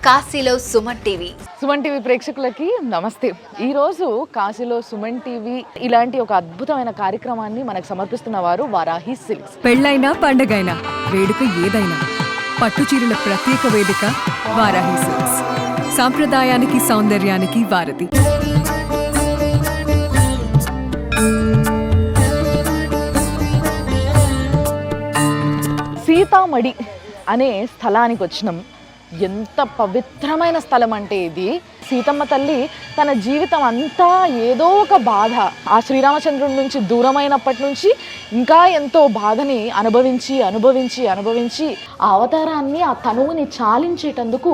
కాశీలో Suman TV. Suman TV ప్రేక్షకులకి నమస్తే. ఈరోజు కాశీలో సుమన్ టీవీ ఇలాంటి ఒక అద్భుతమైన కార్యక్రమాన్ని మనకు సమర్పిస్తున్న వారు వారాహి సిల్క్స్. పెళ్ళైనా పండగైనా వేడుక ఏదైనా పట్టు చీరల ప్రత్యేక వేదిక వారాహి సిల్క్స్. సాంప్రదాయానికి సౌందర్యానికి వారధి. సీతామడి అనే స్థలానికి వచ్చినాం. ఎంత పవిత్రమైన స్థలం అంటే ఇది. సీతమ్మ తల్లి తన జీవితం అంతా ఏదో ఒక బాధ, ఆ శ్రీరామచంద్రుడి నుంచి దూరమైనప్పటి నుంచి ఇంకా ఎంతో బాధని అనుభవించి ఆ అవతారాన్ని, ఆ తనువుని చాలించేటందుకు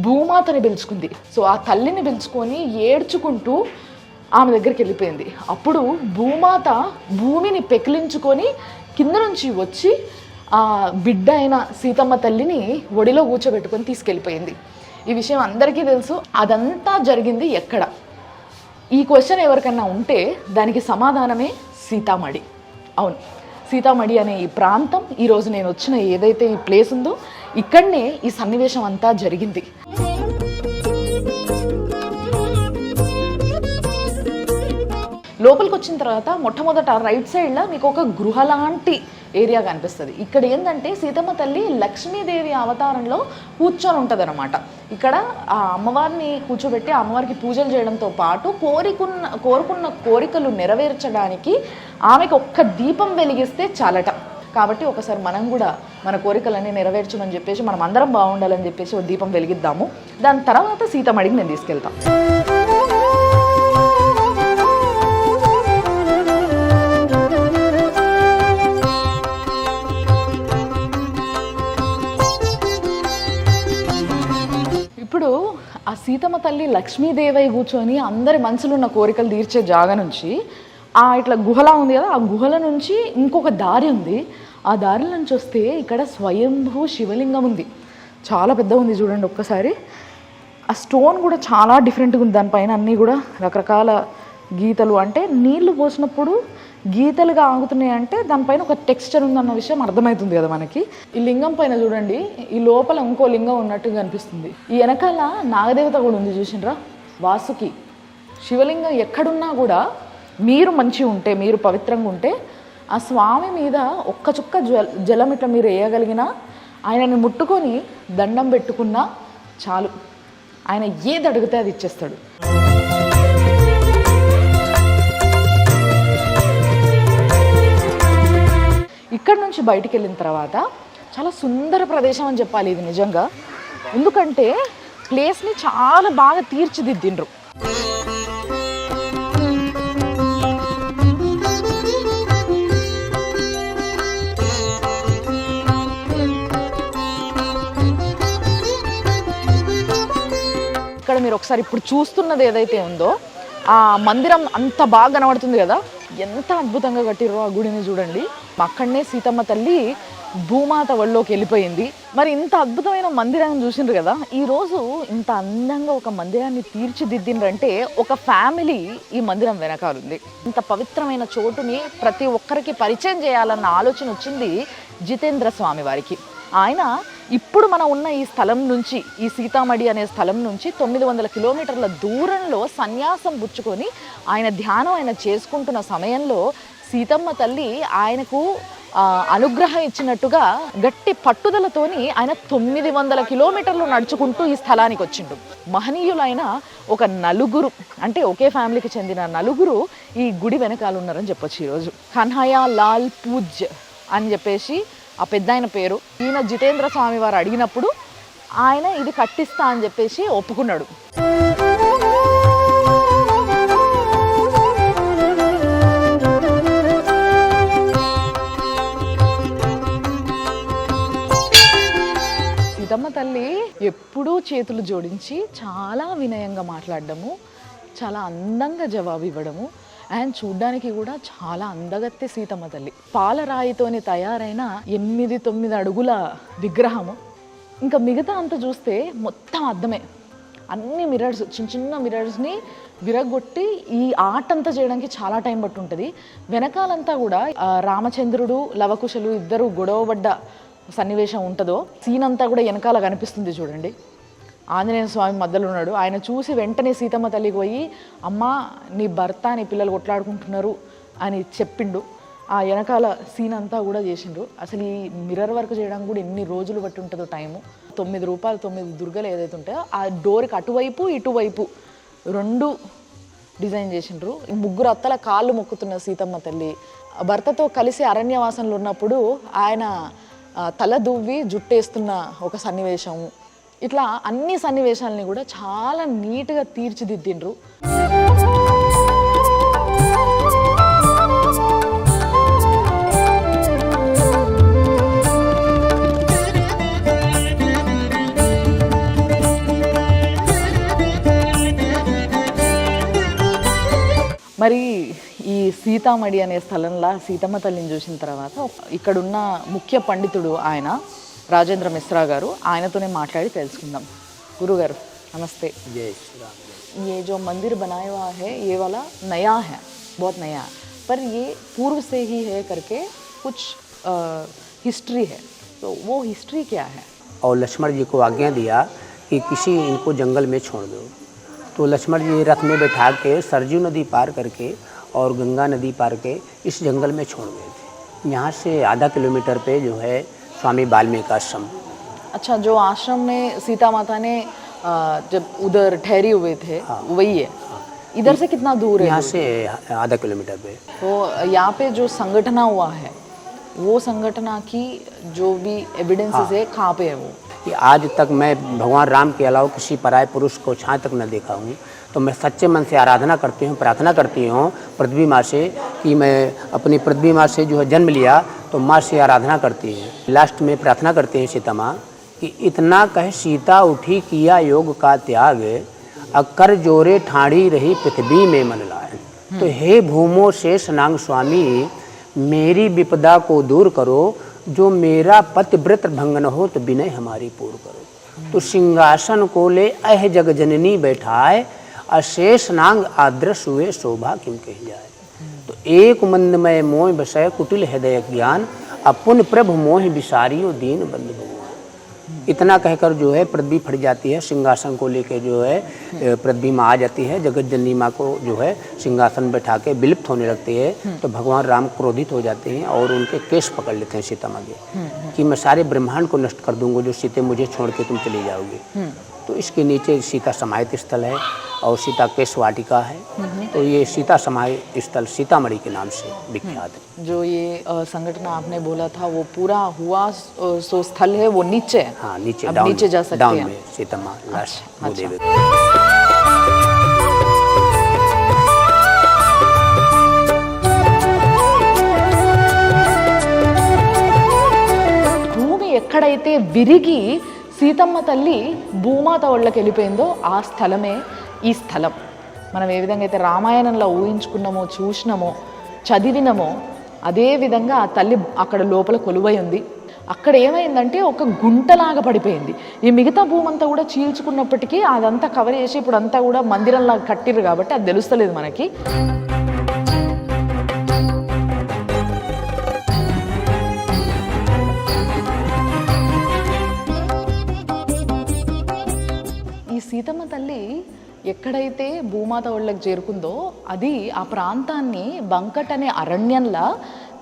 భూమాతని పిలుచుకుంది. సో ఆ తల్లిని పిలుచుకొని ఏడ్చుకుంటూ ఆమె దగ్గరికి వెళ్ళిపోయింది. అప్పుడు భూమాత భూమిని పెకిలించుకొని కింద నుంచి వచ్చి ఆ బిడ్డ అయిన సీతమ్మ తల్లిని ఒడిలో కూర్చోబెట్టుకొని తీసుకెళ్ళిపోయింది. ఈ విషయం అందరికీ తెలుసు. అదంతా జరిగింది ఎక్కడ? ఈ క్వశ్చన్ ఎవరికన్నా ఉంటే దానికి సమాధానమే సీతామడి. అవును, సీతామడి అనే ఈ ప్రాంతం, ఈరోజు నేను వచ్చిన ఏదైతే ఈ ప్లేస్ ఉందో ఇక్కడనే ఈ సన్నివేశం అంతా జరిగింది. లోపలికి వచ్చిన తర్వాత మొట్టమొదట రైట్ సైడ్లో మీకు ఒక గృహ లాంటి ఏరియా కనిపిస్తుంది. ఇక్కడ ఏంటంటే సీతమ్మ తల్లి లక్ష్మీదేవి అవతారంలో కూర్చొని ఉంటుంది అనమాట. ఇక్కడ ఆ అమ్మవారిని కూర్చోబెట్టి అమ్మవారికి పూజలు చేయడంతో పాటు కోరుకున్న కోరికలు నెరవేర్చడానికి ఆమెకు ఒక్క దీపం వెలిగిస్తే చాలట. కాబట్టి ఒకసారి మనం కూడా మన కోరికలన్నీ నెరవేర్చమని చెప్పేసి, మనం అందరం బాగుండాలని చెప్పేసి ఒక దీపం వెలిగిద్దాము. దాని తర్వాత సీతమ్మడికి నేను తీసుకెళ్తాను. ఇప్పుడు ఆ సీతమ్మ తల్లి లక్ష్మీదేవై కూర్చొని అందరి మనసులో ఉన్న కోరికలు తీర్చే జాగా నుంచి ఆ ఇట్లా గుహలా ఉంది కదా, ఆ గుహల నుంచి ఇంకొక దారి ఉంది. ఆ దారి నుంచి వస్తే ఇక్కడ స్వయంభూ శివలింగం ఉంది. చాలా పెద్దగా ఉంది చూడండి ఒక్కసారి. ఆ స్టోన్ కూడా చాలా డిఫరెంట్గా ఉంది. దానిపైన అన్నీ కూడా రకరకాల గీతలు, అంటే నీళ్లు పోసినప్పుడు గీతలుగా ఆగుతున్నాయి అంటే దానిపైన ఒక టెక్స్చర్ ఉందన్న విషయం అర్థమవుతుంది కదా మనకి. ఈ లింగం పైన చూడండి, ఈ లోపల ఇంకో లింగం ఉన్నట్టుగా అనిపిస్తుంది. ఈ వెనకాల నాగదేవత కూడా ఉంది చూసిండ్రా, వాసుకి. శివలింగం ఎక్కడున్నా కూడా మీరు మంచిగా ఉంటే, మీరు పవిత్రంగా ఉంటే ఆ స్వామి మీద ఒక్క చుక్క జలం ఇట్లా మీరు వేయగలిగినా, ఆయనని ముట్టుకొని దండం పెట్టుకున్నా చాలు, ఆయన ఏది అడిగితే అది ఇచ్చేస్తాడు. ఇక్కడ నుంచి బయటికి వెళ్ళిన తర్వాత చాలా సుందర ప్రదేశం అని చెప్పాలి ఇది నిజంగా. ఎందుకంటే ప్లేస్ని చాలా బాగా తీర్చిదిద్దిండ్రు. ఇక్కడ మీరు ఒకసారి ఇప్పుడు చూస్తున్నది ఏదైతే ఉందో ఆ మందిరం అంత బాగా కనబడుతుంది కదా, ఎంత అద్భుతంగా కట్టిర్రో ఆ గుడిని చూడండి. అక్కడనే సీతమ్మ తల్లి భూమాత ఒళ్ళోకి వెళ్ళిపోయింది. మరి ఇంత అద్భుతమైన మందిరాన్ని చూసిండ్రు కదా. ఈరోజు ఇంత అందంగా ఒక మందిరాన్ని తీర్చిదిద్దిండ్రంటే ఒక ఫ్యామిలీ ఈ మందిరం వెనకాలుంది. ఇంత పవిత్రమైన చోటుని ప్రతి ఒక్కరికి పరిచయం చేయాలన్న ఆలోచన వచ్చింది జితేంద్ర స్వామి వారికి. ఆయన ఇప్పుడు మనం ఉన్న ఈ స్థలం నుంచి, ఈ సీతామడి అనే స్థలం నుంచి 900 కిలోమీటర్ల దూరంలో సన్యాసం పుచ్చుకొని ఆయన ధ్యానం ఆయన చేసుకుంటున్న సమయంలో సీతమ్మ తల్లి ఆయనకు అనుగ్రహం ఇచ్చినట్టుగా గట్టి పట్టుదలతోని ఆయన 900 కిలోమీటర్లు నడుచుకుంటూ ఈ స్థలానికి వచ్చిండు. మహనీయులైన ఒక నలుగురు, అంటే ఒకే ఫ్యామిలీకి చెందిన నలుగురు ఈ గుడి వెనకాల ఉన్నారని చెప్పొచ్చు. ఈరోజు కన్హయ్య లాల్ పూజ్ అని చెప్పేసి ఆ పెద్ద ఆయన పేరు. ఈయన జితేంద్ర స్వామి వారు అడిగినప్పుడు ఆయన ఇది కట్టిస్తా అని చెప్పేసి ఒప్పుకున్నాడు. సీతమ్మ తల్లి ఎప్పుడూ చేతులు జోడించి చాలా వినయంగా మాట్లాడడము, చాలా అందంగా జవాబు ఇవ్వడము, అండ్ చూడ్డానికి కూడా చాలా అందగత్తె సీతమ్మ తల్లి. పాలరాయితోని తయారైన 8-9 అడుగుల విగ్రహము. ఇంకా మిగతా అంతా చూస్తే మొత్తం అద్దమే. అన్ని మిర్రర్స్, చిన్న చిన్న మిర్రర్స్ని విరగొట్టి ఈ ఆర్ట్ అంతా చేయడానికి చాలా టైం పట్టి ఉంటుంది. వెనకాలంతా కూడా రామచంద్రుడు లవకుశలు ఇద్దరు గొడవబడ్డ సన్నివేశం ఉంటుందో సీన్ అంతా కూడా వెనకాల కనిపిస్తుంది చూడండి. ఆంజనేయ స్వామి మధ్యలో ఉన్నాడు. ఆయన చూసి వెంటనే సీతమ్మ తల్లికి పోయి అమ్మ నీ భర్త నీ పిల్లలు కొట్లాడుకుంటున్నారు అని చెప్పిండు. ఆ వెనకాల సీన్ అంతా కూడా చేసిండ్రు. అసలు ఈ మిర్రర్ వర్క్ చేయడానికి కూడా ఎన్ని రోజులు బట్టి ఉంటుందో టైము. 9 రూపాయలు 9 దుర్గలు ఏదైతే ఉంటాయో ఆ డోర్కి అటువైపు ఇటువైపు 2 డిజైన్ చేసిండ్రు. ఈ 3 అత్తల కాళ్ళు మొక్కుతున్న సీతమ్మ తల్లి భర్తతో కలిసి అరణ్యవాసంలో ఉన్నప్పుడు ఆయన తల దువ్వి జుట్టేస్తున్న ఒక సన్నివేశము. ఇట్లా అన్ని సన్నివేశాలని కూడా చాలా నీట్గా తీర్చిదిద్దిండ్రు. మరి ఈ సీతామడి అనే స్థలంలో సీతమ్మ తల్లిని చూసిన తర్వాత ఇక్కడున్న ముఖ్య పండితుడు ఆయన రాజేంద్ర మిశ్రా గారు, ఆయనతోనే మాట్లాడి తెలుసుకుందాం. గురుగారు నమస్తే. जय श्री राम। ये जो मंदिर बनाया हुआ है ये वाला नया है, बहुत नया है, पर ये पूर्व से ही है करके कुछ हिस्ट्री है, तो वो हिस्ट्री क्या है? और लक्ष्मण जी को आज्ञा दिया कि किसी इनको जंगल में छोड़ दो, तो लक्ष्मण जी रथ में बैठा के सरजू नदी पार करके और गंगा नदी पार के इस जंगल में छोड़ गए थे। यहाँ से आधा किलोमीटर पे जो है स्वामी वाल्मीकि आश्रम। अच्छा, जो आश्रम में सीता माता ने जब उधर ठहरी हुए थे वही है? इधर से कितना दूर है? यहाँ से आधा किलोमीटर पे। तो यहाँ पे जो संगठना हुआ है वो संगठना की जो भी एविडेंसेस है कहाँ पे है वो? कि आज तक मैं भगवान राम के अलावा किसी पराये पुरुष को छाँ तक न देखा हूँ, तो मैं सच्चे मन से आराधना करती हूँ, प्रार्थना करती हूँ पृथ्वी माँ से कि मैं अपनी पृथ्वी माँ से जो है जन्म लिया तो माँ से आराधना करती हैं। लास्ट में प्रार्थना करते हैं सीता माँ कि इतना कह सीता उठी किया योग का त्याग, अकर जोरे ठाड़ी रही पृथ्वी में मन लाए। तो हे भूमो शेष नांग स्वामी मेरी विपदा को दूर करो, जो मेरा पतिव्रत भंगन हो तो विनय हमारी पूर्ण करो। तो सिंहासन को ले अह जग जननी बैठाए, अशेष नांग आदर्श हुए शोभा किम कह जाए। तो एक मंदमय मोह बसय कुटिल हृदय ज्ञान, अपुन प्रभु मोह विसारियो दीन बंधु भगवान। इतना कहकर जो है पृथ्वी फट जाती है, सिंहासन को लेके जो है पृथ्वी माँ आ जाती है, जगत जननी माँ को जो है सिंहासन बैठा के विलुप्त होने लगती है। तो भगवान राम क्रोधित हो जाते हैं और उनके केश पकड़ लेते हैं सीता माँ के कि मैं सारे ब्रह्मांड को नष्ट कर दूंगा जो सीते मुझे छोड़ के तुम चली जाओगी। तो इसके नीचे सीता समाहित स्थल है और सीता केश वाटिका है। तो ये सीता समाहित स्थल सीतामढ़ी के नाम से विख्यात है। जो ये संगठन आपने बोला था वो पूरा हुआ सो स्थल है वो नीचे है? हाँ नीचे, अब डाउन नीचे जा सकते डाउन हैं। में सीता माँ लास्ट अच्छा। భూమి ఎక్కడైతే విరిగి సీతమ్మ తల్లి భూమాత ఒళ్ళకి వెళ్ళిపోయిందో ఆ స్థలమే ఈ స్థలం. మనం ఏ విధంగా అయితే రామాయణంలో ఊహించుకున్నామో, చూసినామో, చదివినామో అదే విధంగా ఆ తల్లి అక్కడ లోపల కొలువై ఉంది. అక్కడ ఏమైందంటే ఒక గుంటలాగా పడిపోయింది. ఈ మిగతా భూమి అంతా కూడా చీల్చుకున్నప్పటికీ అదంతా కవర్ చేసి ఇప్పుడు అంతా కూడా మందిరంలాగా కట్టిర్రు కాబట్టి అది తెలుస్తలేదు మనకి. ఈ సీతమ్మ తల్లి ఎక్కడైతే భూమాత ఒళ్ళకి చేరుకుందో అది ఆ ప్రాంతాన్ని బంకట్ అనే అరణ్యంలా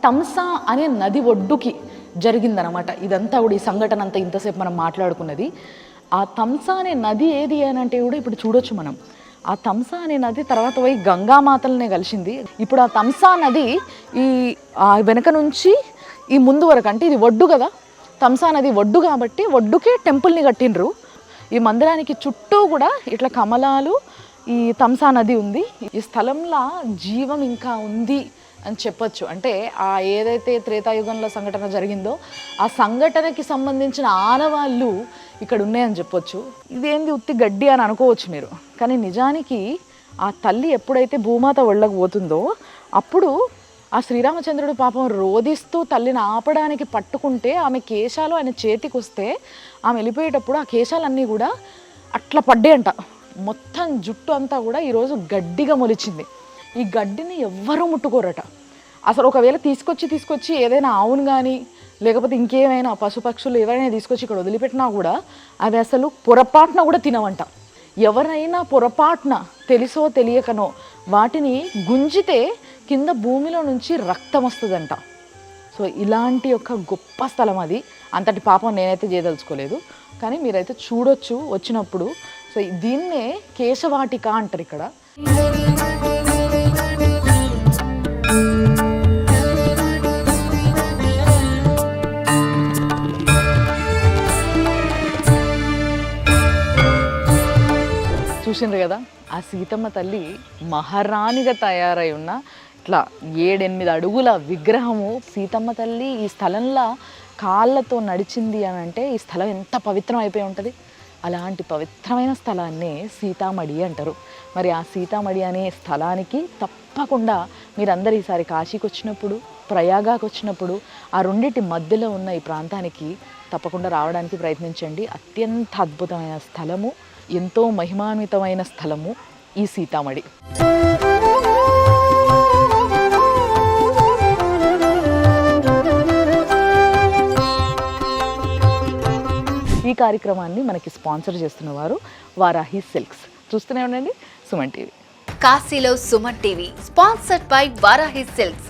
తమ్సా అనే నది ఒడ్డుకి జరిగిందనమాట. ఇదంతా కూడా ఈ సంఘటన అంతా ఇంతసేపు మనం మాట్లాడుకున్నది. ఆ తమ్సా అనే నది ఏది అని అంటే కూడా ఇప్పుడు చూడొచ్చు మనం. ఆ తమ్సా అనే నది తర్వాత పోయి గంగామాతలనే కలిసింది. ఇప్పుడు ఆ తమ్సా నది ఈ వెనక నుంచి ఈ ముందు వరకు, అంటే ఇది ఒడ్డు కదా, తమ్సా నది ఒడ్డు కాబట్టి ఒడ్డుకే టెంపుల్ని కట్టిండ్రు. ఈ మందిరానికి చుట్టూ కూడా ఇట్లా కమలాలు, ఈ తమ్సా నది ఉంది. ఈ స్థలంలో జీవం ఇంకా ఉంది అని చెప్పొచ్చు. అంటే ఆ ఏదైతే త్రేతాయుగంలో సంఘటన జరిగిందో ఆ సంఘటనకి సంబంధించిన ఆనవాళ్ళు ఇక్కడ ఉన్నాయని చెప్పొచ్చు. ఇదేంది ఉత్తి గడ్డి అని అనుకోవచ్చు మీరు, కానీ నిజానికి ఆ తల్లి ఎప్పుడైతే భూమాత ఒళ్ళకు పోతుందో అప్పుడు ఆ శ్రీరామచంద్రుడు పాపం రోధిస్తూ తల్లిని ఆపడానికి పట్టుకుంటే ఆమె కేశాలు ఆయన చేతికి వస్తే ఆమె వెళ్ళిపోయేటప్పుడు ఆ కేశాలన్నీ కూడా అట్లా పడ్డాయంట. మొత్తం జుట్టు అంతా కూడా ఈరోజు గడ్డిగా మొలిచింది. ఈ గడ్డిని ఎవ్వరూ ముట్టుకోరట. అసలు ఒకవేళ తీసుకొచ్చి ఏదైనా ఆవును కానీ లేకపోతే ఇంకేమైనా పశుపక్షులు ఎవరైనా తీసుకొచ్చి ఇక్కడ వదిలిపెట్టినా కూడా అవి అసలు పొరపాటున కూడా తినవంట. ఎవరైనా పొరపాటున తెలిసో తెలియకనో వాటిని గుంజితే కింద భూమిలో నుంచి రక్తం వస్తుందంట. సో ఇలాంటి ఒక గొప్ప స్థలం అది. అంతటి పాపం నేనైతే చేయదలుచుకోలేదు, కానీ మీరైతే చూడొచ్చు వచ్చినప్పుడు. సో దీన్నే కేశవాటిక అంటారు ఇక్కడ. చూసిండ్రు కదా, ఆ సీతమ్మ తల్లి మహారాణిగా తయారై ఉన్న ఇట్లా 7-8 అడుగుల విగ్రహము సీతమ్మ తల్లి ఈ స్థలంలో కాళ్ళతో నడిచింది అని అంటే ఈ స్థలం ఎంత పవిత్రం అయిపోయి ఉంటుంది. అలాంటి పవిత్రమైన స్థలాన్నే సీతామడి అంటారు. మరి ఆ సీతామడి అనే స్థలానికి తప్పకుండా మీరందరూ ఈసారి కాశీకి వచ్చినప్పుడు, ప్రయాగాకి వచ్చినప్పుడు ఆ రెండింటి మధ్యలో ఉన్న ఈ ప్రాంతానికి తప్పకుండా రావడానికి ప్రయత్నించండి. అత్యంత అద్భుతమైన స్థలము, ఎంతో మహిమాన్వితమైన స్థలము ఈ సీతామడి. ఈ కార్యక్రమాన్ని మనకి స్పాన్సర్ చేస్తున్న వారు వారాహి సిల్క్స్. చూస్తూనే ఉండండి సుమన్ టీవీ. కాశీలో Suman TV sponsored by Varahi silks.